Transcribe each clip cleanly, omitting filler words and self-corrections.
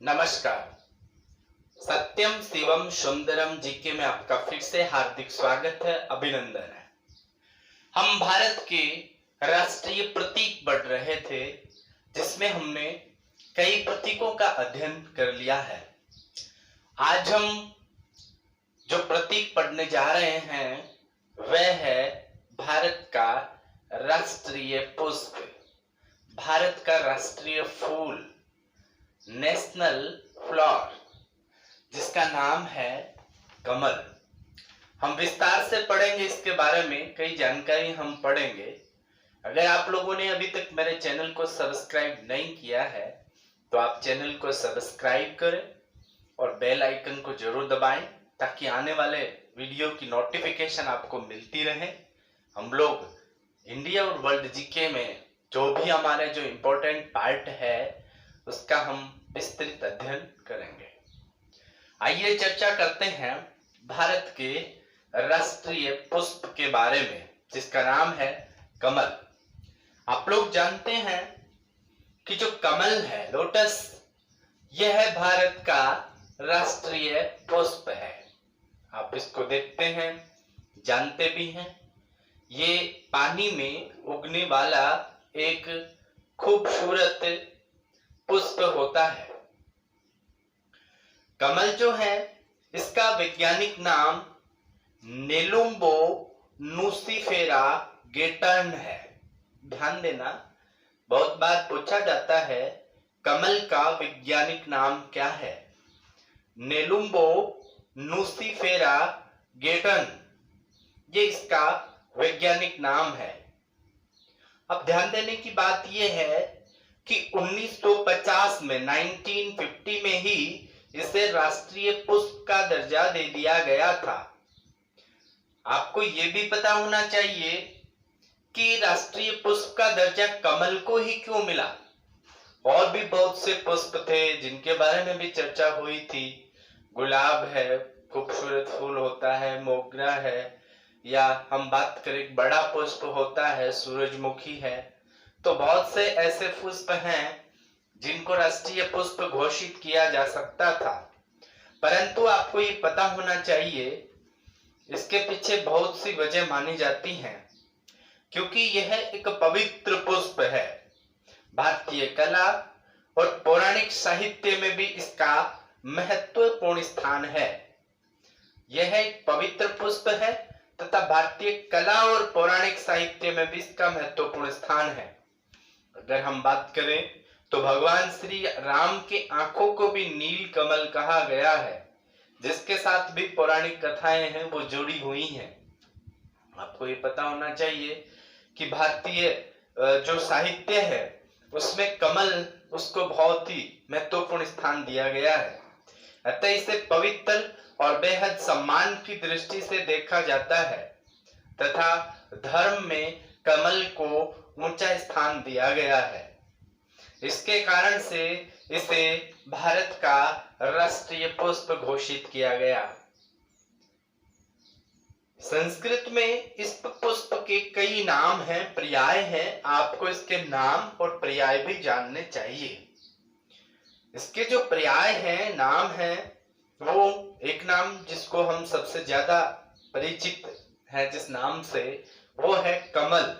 नमस्कार। सत्यम शिवम सुंदरम जीके में आपका फिर से हार्दिक स्वागत है, अभिनंदन है। हम भारत के राष्ट्रीय प्रतीक पढ़ रहे थे, जिसमें हमने कई प्रतीकों का अध्ययन कर लिया है। आज हम जो प्रतीक पढ़ने जा रहे हैं वह है भारत का राष्ट्रीय पुष्प, भारत का राष्ट्रीय फूल, नेशनल फ्लावर, जिसका नाम है कमल। हम विस्तार से पढ़ेंगे इसके बारे में, कई जानकारी हम पढ़ेंगे। अगर आप लोगों ने अभी तक मेरे चैनल को सब्सक्राइब नहीं किया है तो आप चैनल को सब्सक्राइब करें और बेल आइकन को जरूर दबाएं, ताकि आने वाले वीडियो की नोटिफिकेशन आपको मिलती रहे। हम लोग इंडिया और वर्ल्ड जीके में जो भी हमारे जो इम्पोर्टेंट पार्ट है उसका हम विस्तृत अध्ययन करेंगे। आइए चर्चा करते हैं भारत के राष्ट्रीय पुष्प के बारे में, जिसका नाम है कमल। आप लोग जानते हैं कि जो कमल है, लोटस, यह है भारत का राष्ट्रीय पुष्प है। आप इसको देखते हैं, जानते भी हैं। ये पानी में उगने वाला एक खूबसूरत पुष्प होता है। कमल जो है, इसका वैज्ञानिक नाम नेलुम्बो नुसिफेरा गेटर्न है। ध्यान देना, बहुत बार पूछा जाता है कमल का वैज्ञानिक नाम क्या है। नेलुम्बो नुसिफेरा गेटर्न, ये इसका वैज्ञानिक नाम है। अब ध्यान देने की बात यह है कि 1950 में 1950 में ही इसे राष्ट्रीय पुष्प का दर्जा दे दिया गया था। आपको यह भी पता होना चाहिए कि राष्ट्रीय पुष्प का दर्जा कमल को ही क्यों मिला। और भी बहुत से पुष्प थे जिनके बारे में भी चर्चा हुई थी। गुलाब है, खूबसूरत फूल होता है, मोगरा है, या हम बात करें बड़ा पुष्प होता है, सूरजमुखी है। तो बहुत से ऐसे पुष्प हैं जिनको राष्ट्रीय पुष्प घोषित किया जा सकता था, परंतु आपको ये पता होना चाहिए इसके पीछे बहुत सी वजह मानी जाती हैं, क्योंकि यह एक पवित्र पुष्प है। भारतीय कला और पौराणिक साहित्य में भी इसका महत्वपूर्ण स्थान है। यह एक पवित्र पुष्प है तथा भारतीय कला और पौराणिक साहित्य में भी इसका महत्वपूर्ण स्थान है। अगर हम बात करें तो भगवान श्री राम के आंखों को भी नील कमल कहा गया है, जिसके साथ भी पौराणिक कथाएं हैं वो जुड़ी हुई हैं। आपको ये पता होना चाहिए कि भारतीय जो साहित्य है उसमें कमल, उसको बहुत ही महत्वपूर्ण स्थान दिया गया है। अतः इसे पवित्र और बेहद सम्मान की दृष्टि से देखा जाता है तथा धर्म में कमल को ऊंचा स्थान दिया गया है। इसके कारण से इसे भारत का राष्ट्रीय पुष्प घोषित किया गया। संस्कृत में इस पुष्प के कई नाम हैं, पर्याय हैं। आपको इसके नाम और पर्याय भी जानने चाहिए। इसके जो पर्याय हैं, नाम हैं, वो एक नाम जिसको हम सबसे ज्यादा परिचित है जिस नाम से, वो है कमल।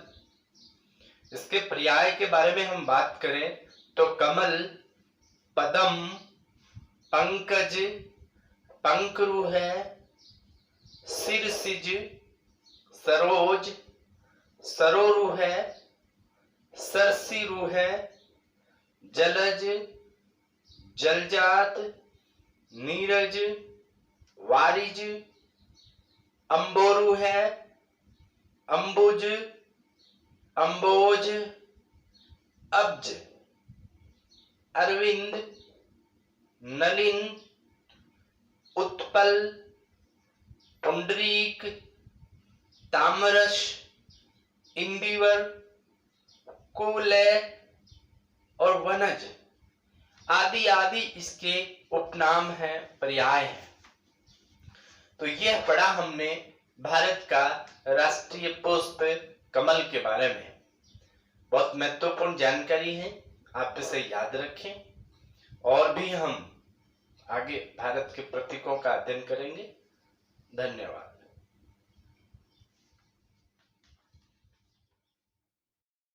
इसके पर्याय के बारे में हम बात करें तो कमल, पदम, पंकज, पंकरु है, शिरसिज, सरोज, सरोरु है, सरसिरु है, जलज, जलजात, नीरज, वारिज, अंबोरु है, अंबुज, अंबोज, अब्ज, अरविंद, नलिन, उत्पल, पुंडरीक, तामरस, इंदिवर, कुवलय और वनज आदि आदि इसके उपनाम हैं, पर्याय हैं। तो यह पढ़ा हमने भारत का राष्ट्रीय पुष्प कमल के बारे में। बहुत महत्वपूर्ण जानकारी है, आप इसे याद रखें। और भी हम आगे भारत के प्रतीकों का अध्ययन करेंगे। धन्यवाद।